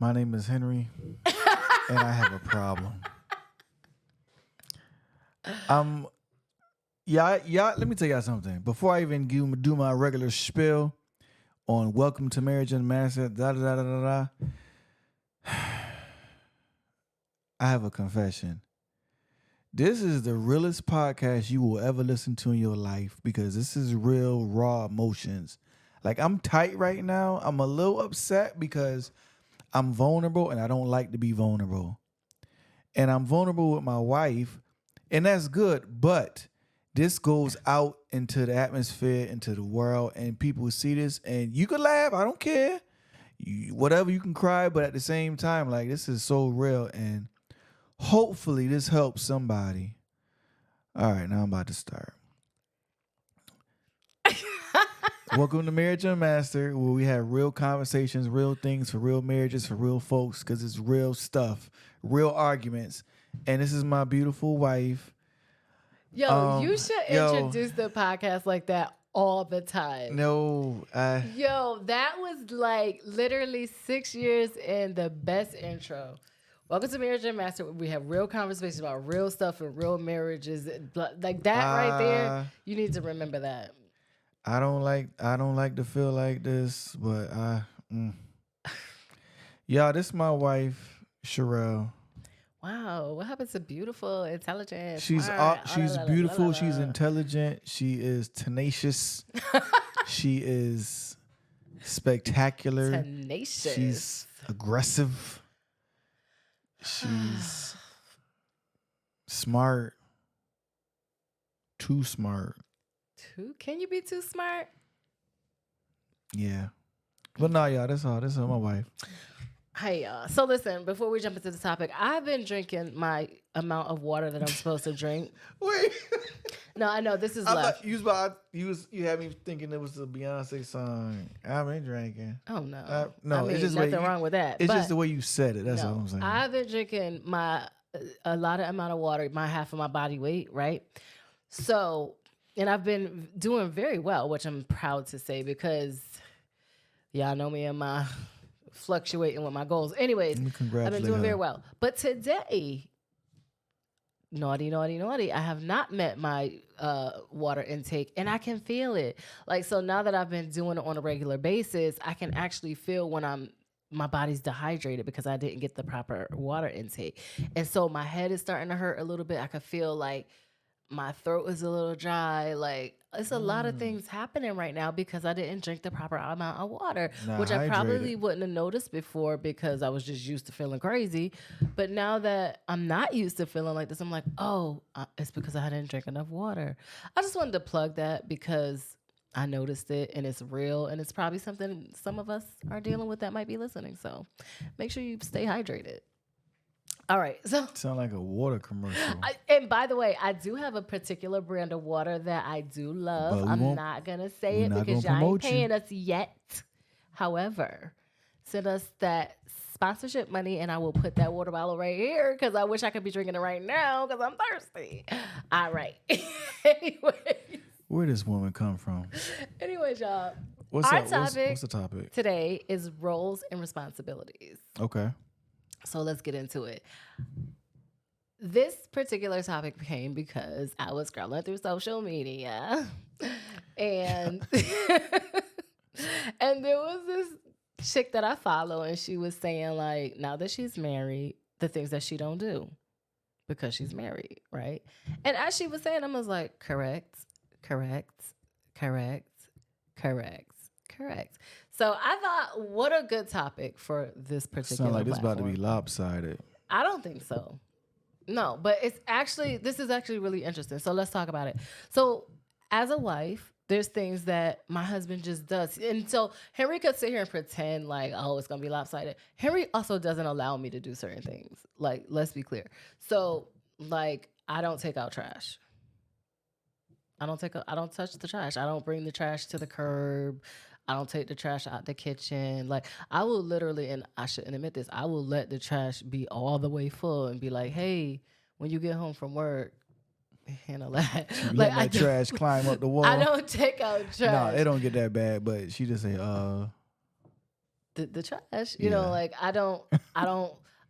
My name is Henry, and I have a problem. Yeah. Let me tell y'all something. Before I even do my regular spiel on Welcome to Marriage Unmastered, da da da da da da, I have a confession. This is the realest podcast you will ever listen to in your life because this is real, raw emotions. Like, I'm tight right now. I'm a little upset because I'm vulnerable and I don't like to be vulnerable. And I'm vulnerable with my wife, and that's good. But this goes out into the atmosphere, into the world, and people see this, and you can laugh. I don't care. Whatever, you can cry, but at the same time, like, this is so real, and hopefully this helps somebody. All right, now I'm about to start. Welcome to Marriage Unmastered, where we have real conversations, real things for real marriages, for real folks, because it's real stuff, real arguments. And this is my beautiful wife. You should introduce the podcast like that all the time. No, that was like literally 6 years in the best intro. Welcome to Marriage Unmastered. We have real conversations about real stuff and real marriages. Like that right there, you need to remember that. I don't like to feel like this, but y'all, this is my wife, Shireal. Wow, what happened to beautiful, intelligent? She's beautiful. She's intelligent. She is tenacious. She is spectacular. Tenacious. She's aggressive. She's smart. Too smart. Can you be too smart? Yeah. But no, y'all, that's all. This is my wife. Hey, y'all. So listen, before we jump into the topic, I've been drinking my amount of water that I'm supposed to drink. Wait. No, I know this is left. You had me thinking it was a Beyonce song. I've been drinking. Oh no, no, I mean, it's just nothing wrong with that. It's just the way you said it. That's all I'm saying. I've been drinking a lot of amount of water, my half of my body weight, right? So, and I've been doing very well, which I'm proud to say because y'all know me and my fluctuating with my goals. Anyways, I've been doing very well. But today, naughty, I have not met my water intake, and I can feel it. Like, so now that I've been doing it on a regular basis, I can actually feel when my body's dehydrated because I didn't get the proper water intake. And so my head is starting to hurt a little bit. I can feel like my throat is a little dry. Like, it's a lot of things happening right now because I didn't drink the proper amount of water, which I probably wouldn't have noticed before because I was just used to feeling crazy. But now that I'm not used to feeling like this, I'm like, it's because I didn't drink enough water. I just wanted to plug that because I noticed it and it's real and it's probably something some of us are dealing with that might be listening. So make sure you stay hydrated. All right. So sound like a water commercial. And by the way, I do have a particular brand of water that I do love. I'm not going to say it because y'all ain't paying us yet. However, send us that sponsorship money and I will put that water bottle right here because I wish I could be drinking it right now because I'm thirsty. All right. Anyways. Where does woman come from? Anyways, y'all. What's the topic? Today is roles and responsibilities. Okay. So let's get into it. This particular topic came because I was scrolling through social media and and there was this chick that I follow and she was saying like now that she's married, the things that she don't do because she's married, right? And as she was saying, I was like, correct. So I thought, what a good topic for this particular Sound like platform. this about to be lopsided. I don't think so. No, but this is actually really interesting. So let's talk about it. So as a wife, there's things that my husband just does. And so Henry could sit here and pretend like, oh, it's going to be lopsided. Henry also doesn't allow me to do certain things. Like, let's be clear. So like, I don't take out trash. I don't touch the trash. I don't bring the trash to the curb. I don't take the trash out the kitchen. Like, I will literally, and I shouldn't admit this, I will let the trash be all the way full and be like, hey, when you get home from work, handle that. She Like let that trash climb up the wall. I don't take out trash. No, it don't get that bad, but she just say, the trash. You know, like I don't.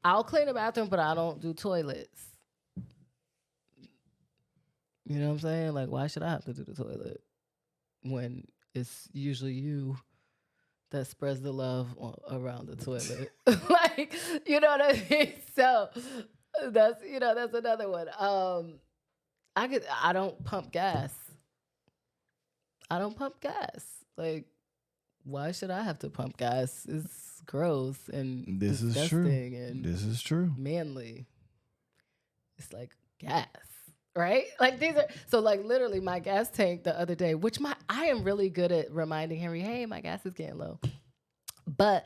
I'll clean the bathroom, but I don't do toilets. You know what I'm saying? Like, why should I have to do the toilet when it's usually you that spreads the love around the toilet? Like, you know what I mean? So that's another one. I don't pump gas. I don't pump gas. Like, why should I have to pump gas? It's gross and this is true. disgusting This is true. manly. It's like gas. Right? Like these are so like literally my gas tank the other day, which I am really good at reminding Henry, hey, my gas is getting low. But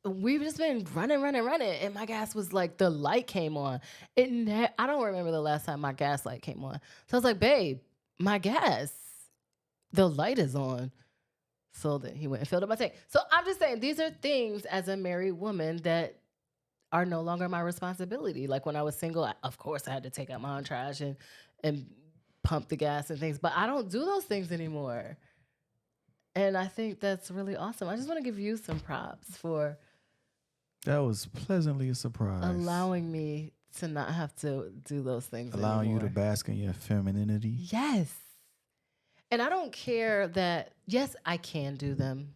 we've just been running, and my gas was like the light came on. I don't remember the last time my gas light came on. So I was like, babe, my gas, the light is on. So then he went and filled up my tank. So I'm just saying these are things as a married woman that are no longer my responsibility. Like when I was single, of course I had to take out my own trash and pump the gas and things, but I don't do those things anymore. And I think that's really awesome. I just want to give you some props for that was pleasantly a surprise. Allowing me to not have to do those things Allowing anymore. you to bask in your femininity. Yes. And I don't care that, yes, I can do them.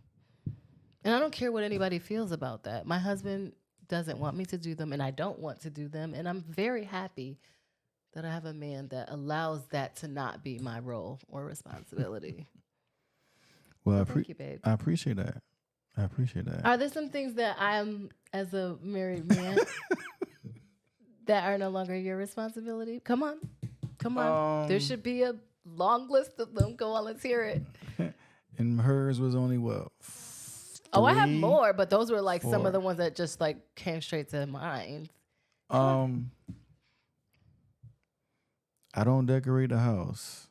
And I don't care what anybody feels about that. My husband doesn't want me to do them, and I don't want to do them. And I'm very happy that I have a man that allows that to not be my role or responsibility. Well, thank you, babe. I appreciate that. Are there some things that I'm, as a married man, that are no longer your responsibility? Come on. There should be a long list of them. Go on, let's hear it. And hers was only what? Oh, I have more, but those were like some of the ones that just like came straight to mind. I don't decorate the house.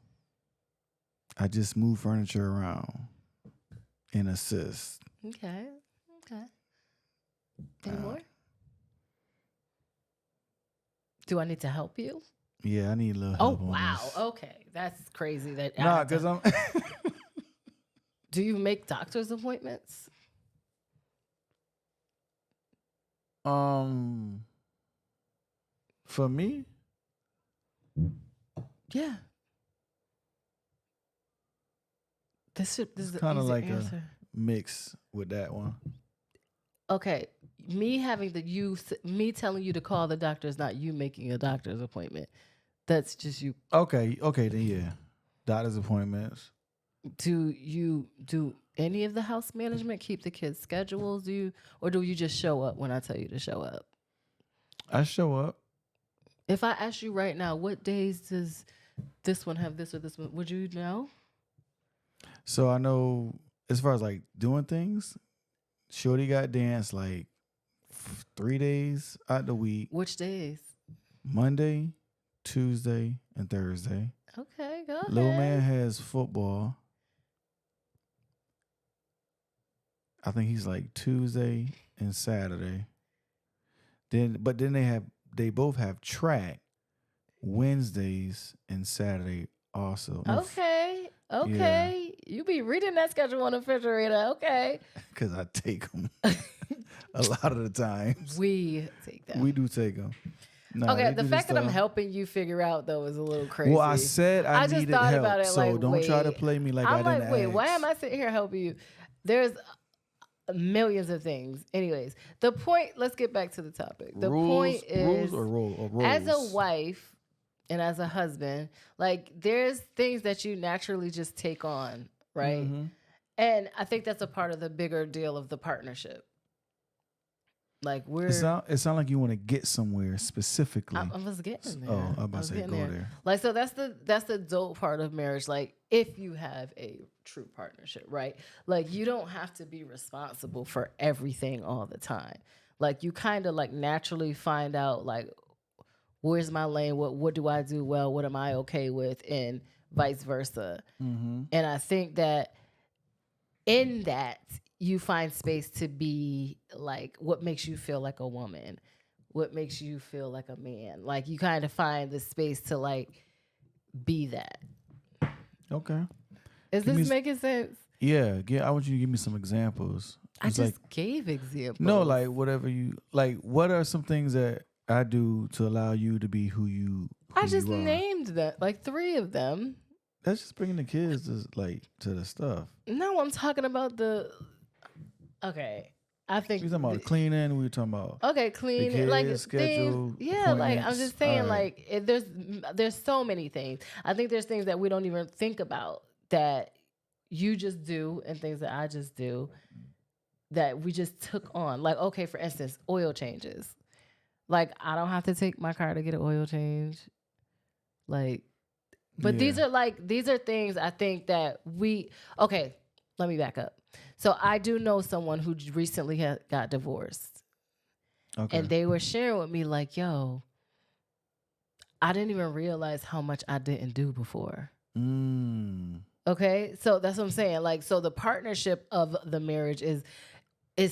I just move furniture around and assist. Okay. Any more? Do I need to help you? Yeah, I need a little help. Oh, wow. Okay. That's crazy. Nah, because I'm... Do you make doctor's appointments? For me? Yeah. This is kind of like answer. A mix with that one. Okay, me telling you to call the doctor is not you making a doctor's appointment. That's just you. Okay, then yeah. Doctor's appointments. Do you do any of the house management? Keep the kids' schedules? Or do you just show up when I tell you to show up? I show up. If I ask you right now, what days does this one have this or this one? Would you know? So I know as far as like doing things, Shorty got dance like 3 days out the week. Which days? Monday, Tuesday, and Thursday. Okay, go ahead. Little man has football. I think he's like Tuesday and Saturday. Then they both have track Wednesdays and Saturday also. Okay. Yeah. You be reading that schedule on the refrigerator. Okay. Because I take them a lot of the times. We take them. We do take them. No, okay, the fact that I'm helping you figure out though is a little crazy. Well, I said I just needed thought help, about it so like, don't try to wait. play me like I'm I didn't like, wait, ask. why am I sitting here helping you? There's millions of things. Anyways, the point. Let's get back to the topic. The point is, rules. as a wife and as a husband, like there's things that you naturally just take on, right? Mm-hmm. And I think that's a part of the bigger deal of the partnership. Like it sound like you want to get somewhere specifically. I was getting there. Oh, I'm about to say go there. Like, so that's the dope part of marriage. Like, if you have a true partnership, right? Like, you don't have to be responsible for everything all the time. Like, you kind of like naturally find out like, where's my lane? What do I do well? What am I okay with? And vice versa. Mm-hmm. And I think that in that, you find space to be like what makes you feel like a woman, what makes you feel like a man. Like you kind of find the space to like be that. Okay. Is Give me this making sense? Yeah. I want you to give me some examples. I It's just like gave examples. no, like whatever you like. What are some things that I do to allow you to be who I just you are? named that, like 3 of them. That's just bringing the kids to the stuff. No, I'm talking about the. Okay, I think. We talking about cleaning. We talking about Okay, the clean kids like things. schedule. Yeah, like I'm Appointments. just saying, All right. like there's so many things. I think there's things that we don't even think about that you just do, and things that I just do that we just took on. Like, okay, for instance, oil changes. Like, I don't have to take my car to get an oil change. Like, but Yeah. these are things I think that we. Okay, let me back up. So I do know someone who recently got divorced, Okay. and they were sharing with me like, "Yo, I didn't even realize how much I didn't do before." Mm. Okay, so that's what I'm saying. Like, so the partnership of the marriage is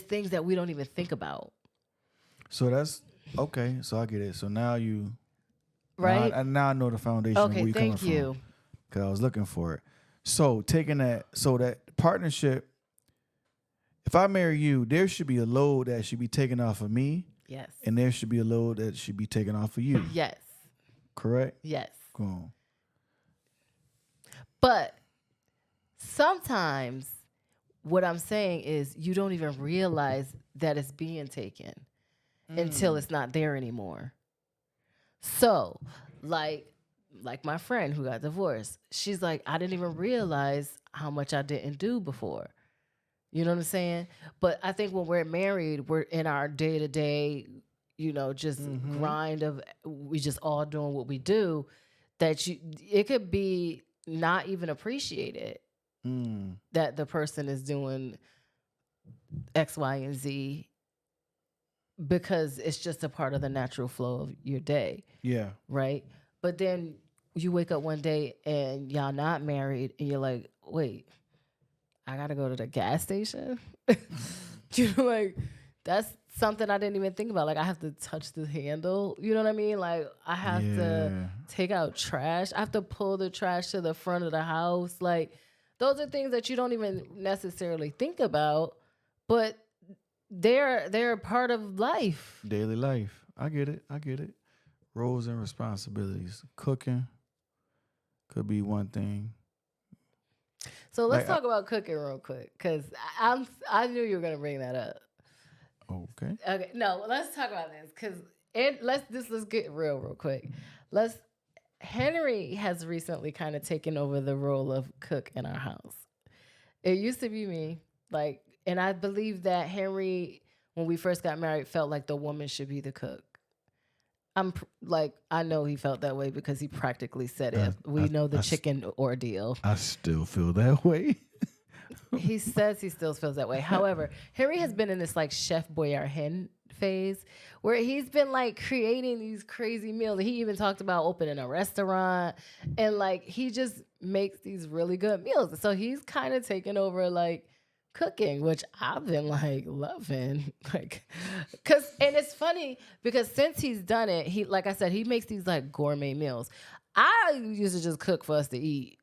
things that we don't even think about, So that's okay. So I get it. So now you right? now I know the foundation of Okay, where you're coming thank from you. because I was looking for it. So taking that partnership. If I marry you, there should be a load that should be taken off of me, Yes. and there should be a load that should be taken off of you. Yes. Correct? Yes. Go on. But sometimes what I'm saying is you don't even realize that it's being taken until it's not there anymore. So, like my friend who got divorced, she's like, I didn't even realize how much I didn't do before. You know what I'm saying? But I think when we're married, we're in our day to day, just grind of we just all doing what we do. It could be not even appreciated that the person is doing X, Y, and Z because it's just a part of the natural flow of your day. Yeah. Right? But then you wake up one day and y'all not married and you're like, wait, I gotta go to the gas station. Like that's something I didn't even think about. Like I have to touch the handle. You know what I mean? Like I have to take out trash. I have to pull the trash to the front of the house. Like those are things that you don't even necessarily think about, but they're a part of life. Daily life. I get it. Roles and responsibilities. Cooking could be one thing. So let's talk about cooking real quick because I knew you were gonna bring that up. Okay. Okay, no, let's talk about this because let's get real quick. Henry has recently kind of taken over the role of cook in our house. It used to be me, and I believe that Henry, when we first got married, felt like the woman should be the cook. I know he felt that way because he practically said it. We know the chicken ordeal. I still feel that way. He says he still feels that way. However, Henry has been in this Chef Boyardee phase where he's been creating these crazy meals. He even talked about opening a restaurant and he just makes these really good meals. So he's kind of taken over cooking, which I've been loving. And it's funny because since he's done it, he, like I said, he makes these gourmet meals. I used to just cook for us to eat.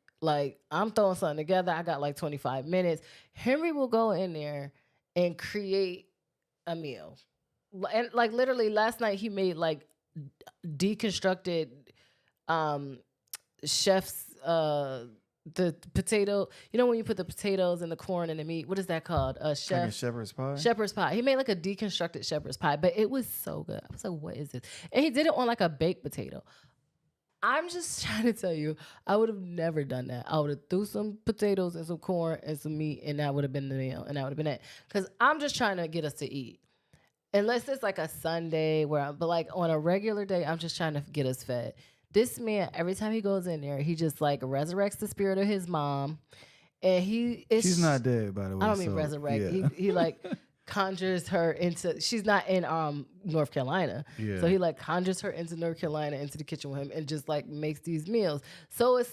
I'm throwing something together. I got 25 minutes. Henry will go in there and create a meal. And literally last night he made deconstructed chef's the potato. You know when you put the potatoes and the corn and the meat, what is that called? Shepherd's pie? Shepherd's pie. He made a deconstructed shepherd's pie, but it was so good. I was like, what is this? And he did it on a baked potato. I'm just trying to tell you, I would have never done that. I would have threw some potatoes and some corn and some meat, and that would have been the meal, and that would have been it. Because I'm just trying to get us to eat. Unless it's a Sunday but on a regular day, I'm just trying to get us fed. This man, every time he goes in there, he just resurrects the spirit of his mom. And she's not dead, by the way. I don't mean resurrect. Yeah. He conjures her into, she's not in North Carolina. Yeah. So he conjures her into North Carolina, into the kitchen with him, and just makes these meals. So it's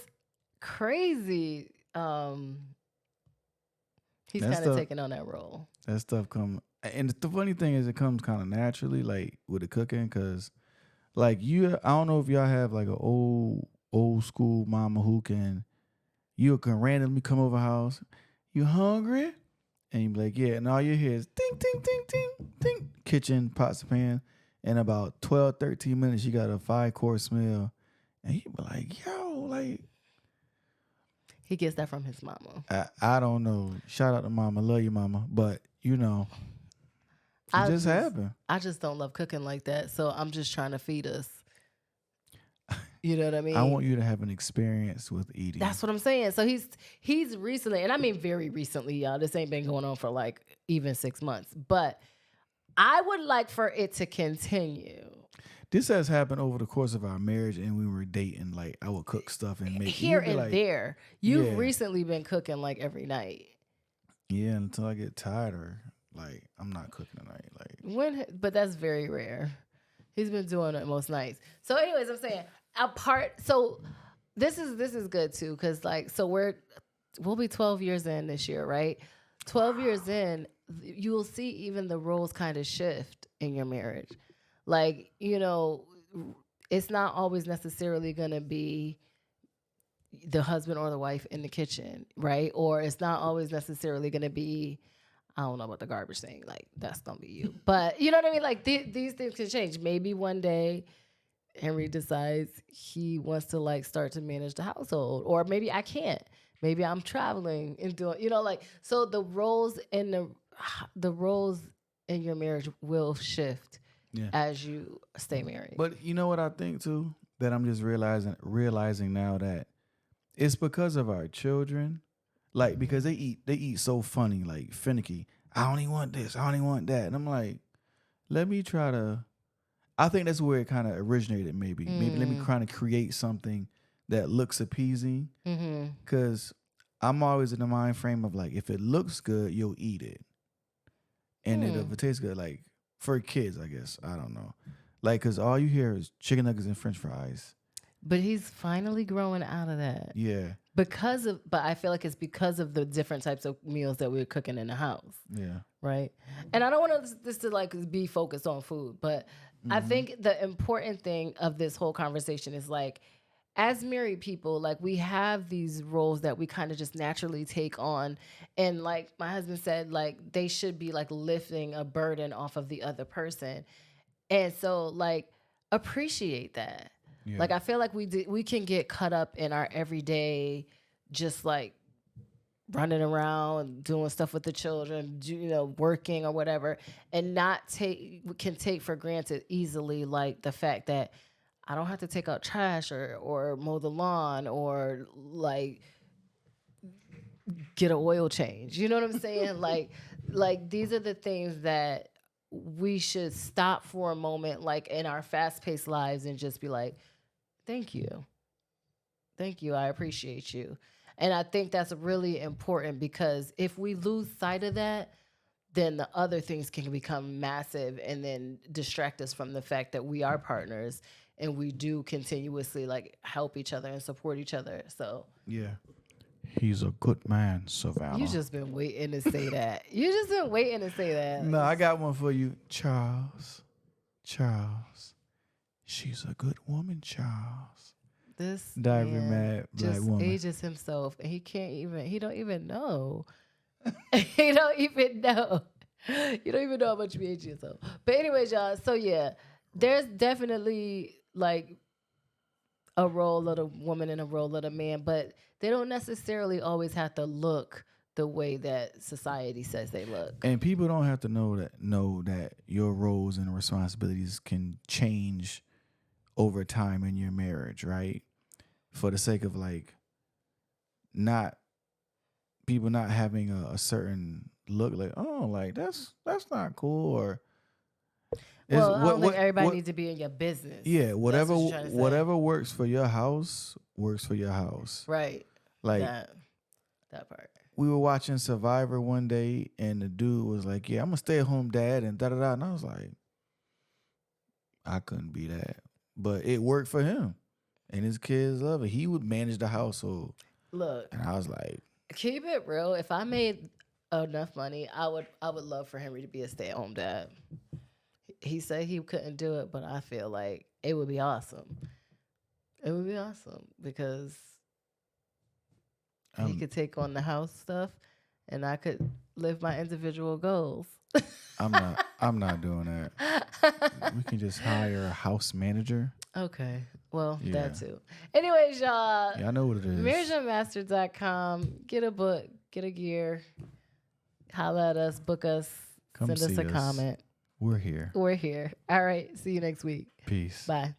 crazy. He's kind of taking on that role. That stuff and the funny thing is it comes kind of naturally with the cooking, because I don't know if y'all have an old old school mama who you can randomly come over house. You hungry? And you be like, yeah. And all you hear is ding, ding, ding, ding, ding. Kitchen, pots and pan. In about 12, 13 minutes, you got a 5-course meal. And you be like, yo, like, He gets that from his mama. I don't know. Shout out to mama. Love you, mama. But, it just happened. I just don't love cooking like that. So I'm just trying to feed us. You know what I mean? I want you to have an experience with eating. That's what I'm saying. So he's recently, and I mean very recently, y'all. This ain't been going on for like even 6 months. But I would like for it to continue. This has happened over the course of our marriage, and we were dating. Like, I would cook stuff and make here and like, there. You've recently been cooking like every night. Yeah, until I get tired or like I'm not cooking tonight. But that's very rare. He's been doing it most nights. So, anyways, I'm saying So this is good too, because like we'll be 12 years in this year, right? 12 years in, you will see even the roles kind of shift in your marriage. Like, it's not always necessarily going to be the husband or the wife in the kitchen, right? Or it's not always necessarily going to be, I don't know about the garbage thing. Like, that's going to be you. But you know what I mean? Like, these things can change. Maybe one day Henry decides he wants to, like, start to manage the household. Or maybe I can't. Maybe I'm traveling and doing, so the roles in your marriage will shift as you stay married. But you know what I think too? That I'm just realizing now that it's because of our children. Like, because they eat so funny, like finicky. I don't even want this. I don't even want that. And I'm like, let me try to. I think that's where it kind of originated. Maybe let me try to create something that looks appeasing. Because I'm always in the mind frame of like, if it looks good, you'll eat it. And if it tastes good, like for kids, I guess, I don't know, like, because all you hear is chicken nuggets and French fries. But he's finally growing out of that. Yeah. But I feel like it's because of the different types of meals that we're cooking in the house. Yeah. Right. And I don't want this to like be focused on food, but I think the important thing of this whole conversation is like, as married people, like we have these roles that we kind of just naturally take on. And like my husband said, like they should be like lifting a burden off of the other person. And so like appreciate that. Yeah. Like I feel like we can get caught up in our everyday, just like running around, doing stuff with the children, working or whatever, and can take for granted easily like the fact that I don't have to take out trash or mow the lawn or like get an oil change. You know what I'm saying? like these are the things that we should stop for a moment, like in our fast-paced lives, and just be like, thank you. Thank you. I appreciate you. And I think that's really important, because if we lose sight of that, then the other things can become massive and then distract us from the fact that we are partners and we do continuously like help each other and support each other. So yeah. He's a good man, Savannah. You just been waiting to say that. You just been waiting to say that. No, I got one for you. Charles. She's a good woman, Charles. This Diary mad black just woman ages himself, and he don't even know. He don't even know. You don't even know how much you age yourself. But anyways, y'all, so yeah, there's definitely like a role of the woman and a role of the man, but they don't necessarily always have to look the way that society says they look. And people don't have to know that your roles and responsibilities can change over time in your marriage, right? For the sake of like people not having a certain look, like, oh, like that's not cool, or I don't think everybody needs to be in your business. Yeah, whatever works for your house works for your house. Right. Like that part. We were watching Survivor one day, and the dude was like, "Yeah, I'm a stay-at-home dad," and da-da-da. And I was like, I couldn't be that. But it worked for him. And his kids love it. He would manage the household. Look. And I was like, keep it real. If I made enough money, I would love for Henry to be a stay-at-home dad. He said he couldn't do it, but I feel like it would be awesome. It would be awesome because he Um, could take on the house stuff and I could live my individual goals. I'm not doing that. We can just hire a house manager. Okay. Well, Yeah. that too. Anyways, y'all, Yeah, I know what it is. marriageunmastered.com. Get a book, get a gear, holla at us, book us, Come send us see a us. comment. We're here. We're here. All right. See you next week. Peace. Bye.